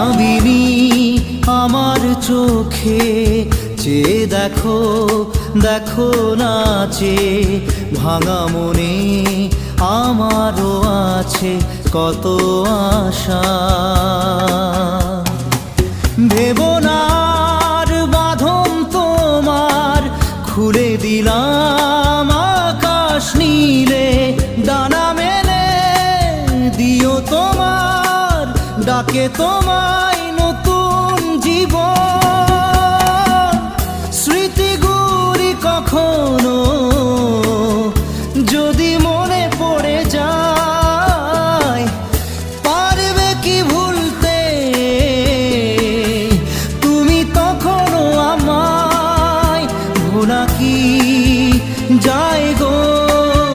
ভাবিনি আমার চোখে চেয়ে দেখো, দেখো নাচে ভাঙা মনে আমারও আছে কত আশা। ভেবো না আর বাঁধন তোমার, খুলে দিলাম আকাশ নীলে, ডানা মেলে দিও তোমার ডাকে তোমায় নতুন জীবন। স্মৃতিগুলি কখনো যদি মনে